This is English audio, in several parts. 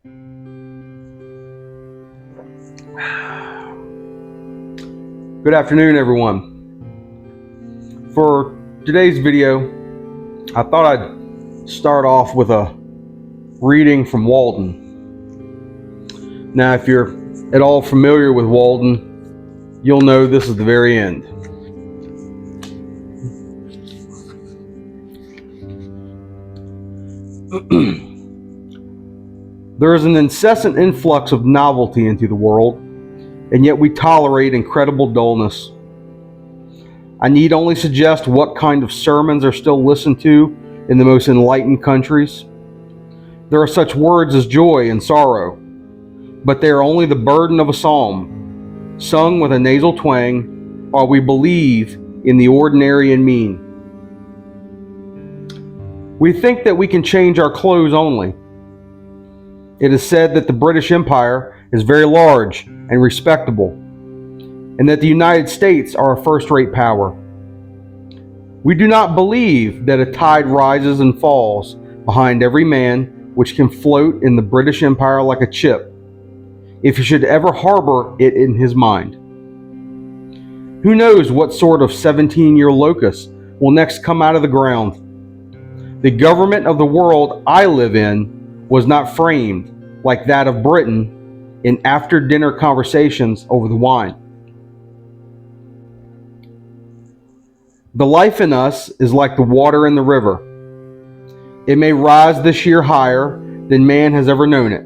Good afternoon, everyone. For today's video, I thought I'd start off with a reading from Walden. Now, if you're at all familiar with Walden, you'll know this is the very end. There is an incessant influx of novelty into the world, and yet we tolerate incredible dullness. I need only suggest what kind of sermons are still listened to in the most enlightened countries. There are such words as joy and sorrow, but they are only the burden of a psalm, sung with a nasal twang, while we believe in the ordinary and mean. We think that we can change our clothes only. It is said that the British Empire is very large and respectable, and that the United States are a first-rate power. We do not believe that a tide rises and falls behind every man which can float in the British Empire like a chip, if he should ever harbor it in his mind. Who knows what sort of 17-year locust will next come out of the ground? The government of the world I live in was not framed, like that of Britain, in after-dinner conversations over the wine. The life in us is like the water in the river. It may rise this year higher than man has ever known it,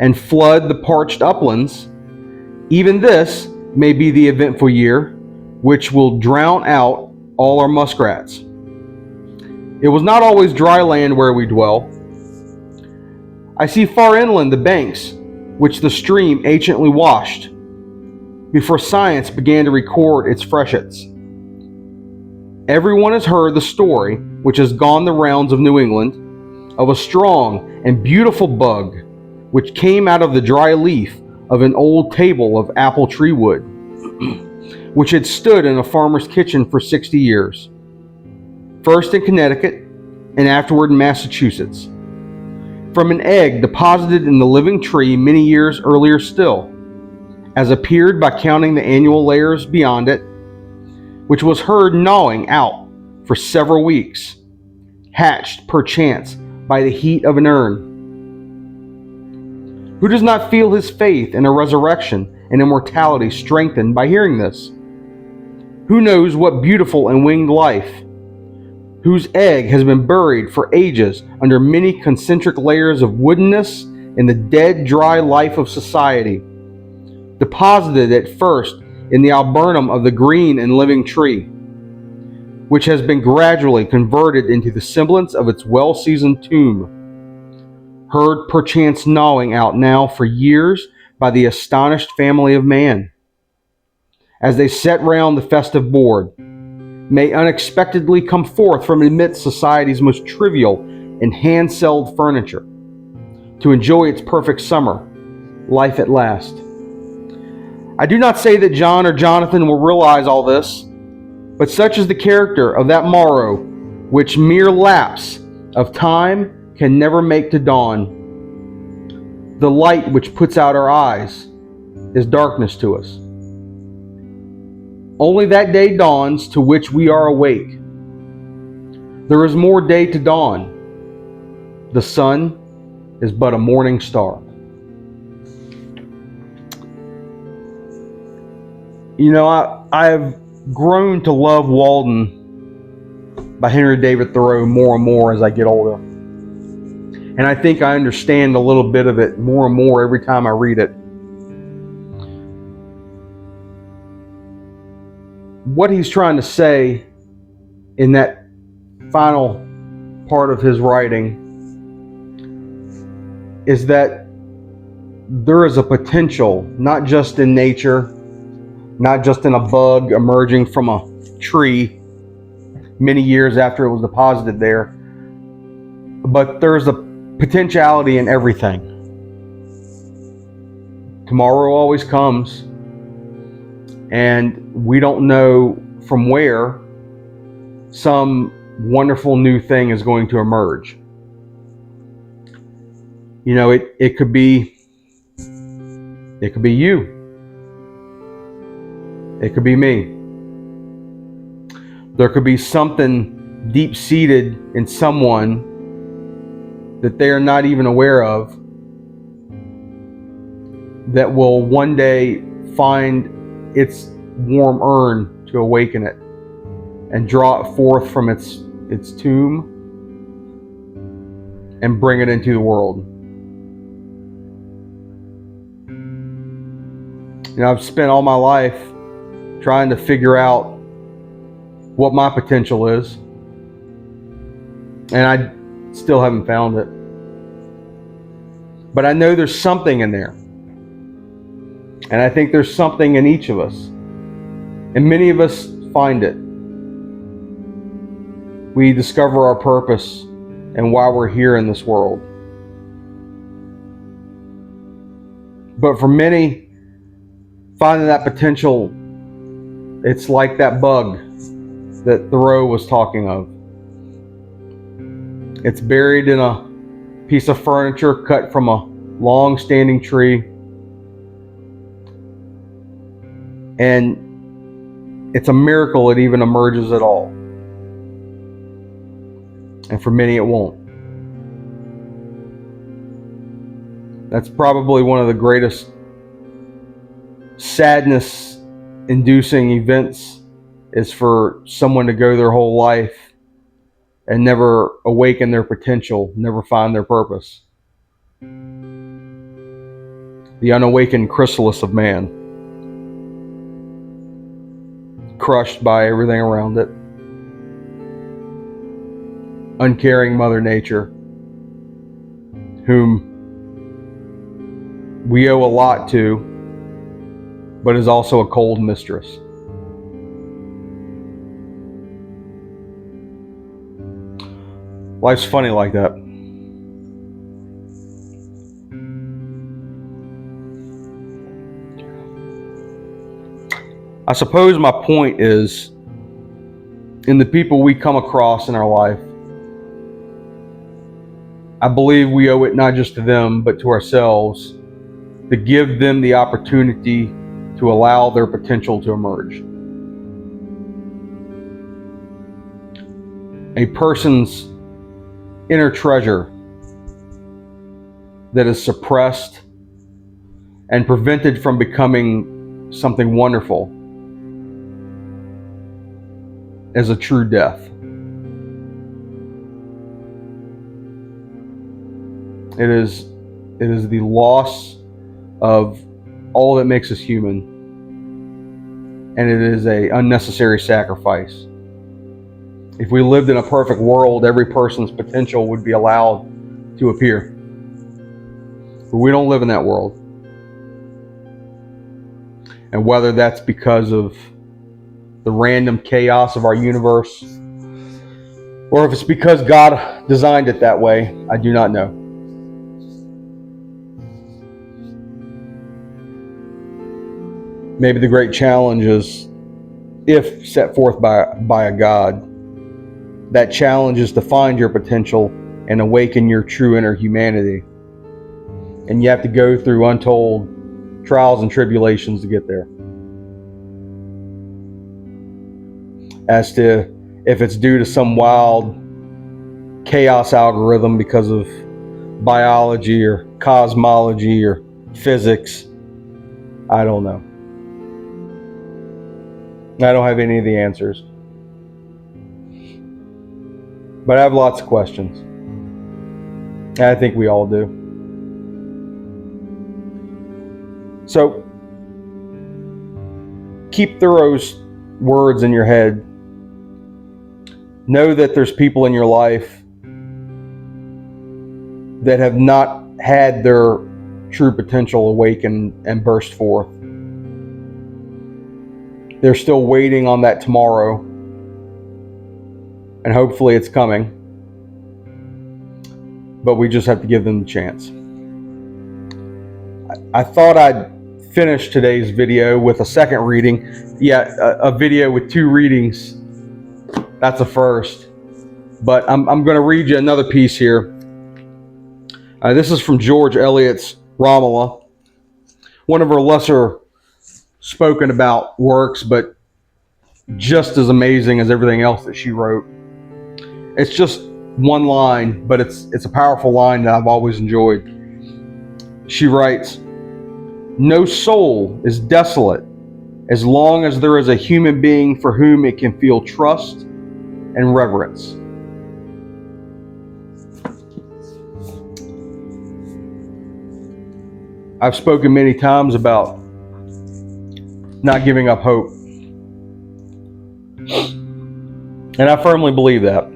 and flood the parched uplands. Even this may be the eventful year, which will drown out all our muskrats. It was not always dry land where we dwell. I see far inland the banks which the stream anciently washed, before science began to record its freshets. Everyone has heard the story, which has gone the rounds of New England, of a strong and beautiful bug which came out of the dry leaf of an old table of apple tree wood, which had stood in a farmer's kitchen for 60 years, first in Connecticut and afterward in Massachusetts, from an egg deposited in the living tree many years earlier still, as appeared by counting the annual layers beyond it, which was heard gnawing out for several weeks, hatched perchance by the heat of an urn. Who does not feel his faith in a resurrection and immortality strengthened by hearing this? Who knows what beautiful and winged life, whose egg has been buried for ages under many concentric layers of woodenness in the dead, dry life of society, deposited at first in the alburnum of the green and living tree, which has been gradually converted into the semblance of its well-seasoned tomb, heard perchance gnawing out now for years by the astonished family of man, as they sat round the festive board, may unexpectedly come forth from amidst society's most trivial and hand-selled furniture, to enjoy its perfect summer, life at last. I do not say that John or Jonathan will realize all this, but such is the character of that morrow which mere lapse of time can never make to dawn. The light which puts out our eyes is darkness to us. Only that day dawns to which we are awake. There is more day to dawn. The sun is but a morning star. You know, I've grown to love Walden by Henry David Thoreau more and more as I get older. And I think I understand a little bit of it more and more every time I read it. What he's trying to say in that final part of his writing is that there is a potential, not just in nature, not just in a bug emerging from a tree many years after it was deposited there, but there's a potentiality in everything. Tomorrow always comes, and we don't know from where some wonderful new thing is going to emerge. It could be you. It could be me. There could be something deep-seated in someone that they are not even aware of that will one day find its warm urn to awaken it and draw it forth from its tomb and bring it into the world. I've spent all my life trying to figure out what my potential is, and I still haven't found it. But I know there's something in there. And I think there's something in each of us. And many of us find it. We discover our purpose and why we're here in this world. But for many, finding that potential, it's like that bug that Thoreau was talking of. It's buried in a piece of furniture cut from a long-standing tree. And it's a miracle it even emerges at all. And for many, it won't. That's probably one of the greatest sadness-inducing events, is for someone to go their whole life and never awaken their potential, never find their purpose. The unawakened chrysalis of man, crushed by everything around it. Uncaring Mother Nature, whom we owe a lot to, but is also a cold mistress. Life's funny like that. I suppose my point is, in the people we come across in our life, I believe we owe it not just to them, but to ourselves, to give them the opportunity to allow their potential to emerge. A person's inner treasure that is suppressed and prevented from becoming something wonderful is a true death. It is the loss of all that makes us human, and it is an unnecessary sacrifice. If we lived in a perfect world, every person's potential would be allowed to appear. But we don't live in that world. And whether that's because of the random chaos of our universe, or if it's because God designed it that way, I do not know. Maybe the great challenge is, if set forth by a God, that challenge is to find your potential and awaken your true inner humanity. And you have to go through untold trials and tribulations to get there. As to if it's due to some wild chaos algorithm because of biology or cosmology or physics, I don't know. I don't have any of the answers. But I have lots of questions. And I think we all do. So, keep Thoreau's words in your head. Know that there's people in your life that have not had their true potential awaken and burst forth. They're still waiting on that tomorrow, and hopefully it's coming. But we just have to give them the chance. I thought I'd finish today's video with a second reading. A video with two readings. That's a first. But I'm going to read you another piece here. This is from George Eliot's Romola, one of her lesser spoken about works, but just as amazing as everything else that she wrote. It's just one line, but it's a powerful line that I've always enjoyed. She writes, "No soul is desolate as long as there is a human being for whom it can feel trust and reverence." I've spoken many times about not giving up hope. And I firmly believe that.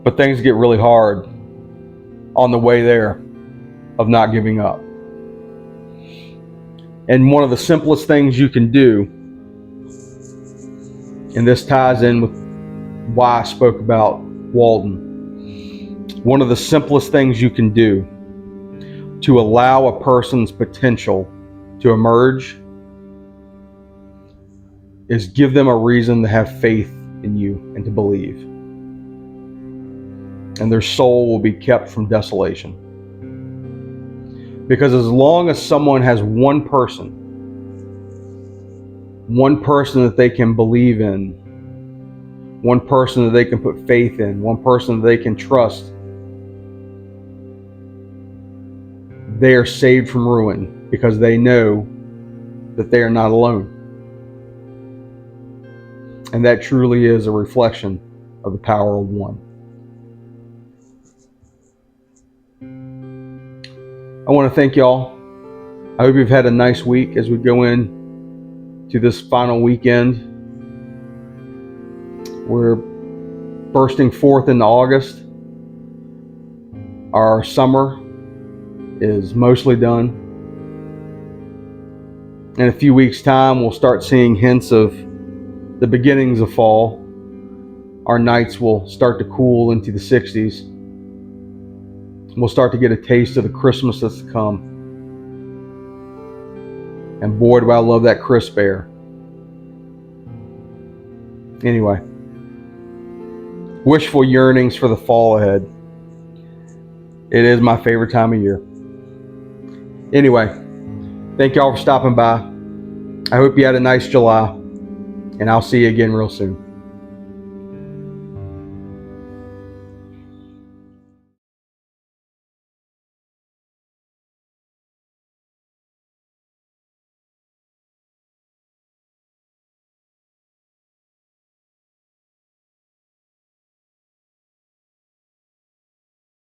But things get really hard on the way there of not giving up. And one of the simplest things you can do, and this ties in with why I spoke about Walden, one of the simplest things you can do to allow a person's potential to emerge is give them a reason to have faith in you and to believe. And their soul will be kept from desolation. Because as long as someone has one person that they can believe in, one person that they can put faith in, one person that they can trust, they are saved from ruin because they know that they are not alone. And that truly is a reflection of the power of one. I want to thank y'all. I hope you've had a nice week as we go in to this final weekend. We're bursting forth into August. Our summer is mostly done. In a few weeks' time, we'll start seeing hints of the beginnings of fall. Our nights will start to cool into the 60s. We'll start to get a taste of the Christmas that's to come. And boy, do I love that crisp air. Anyway, wishful yearnings for the fall ahead. It is my favorite time of year. Anyway, thank y'all for stopping by. I hope you had a nice July, and I'll see you again real soon.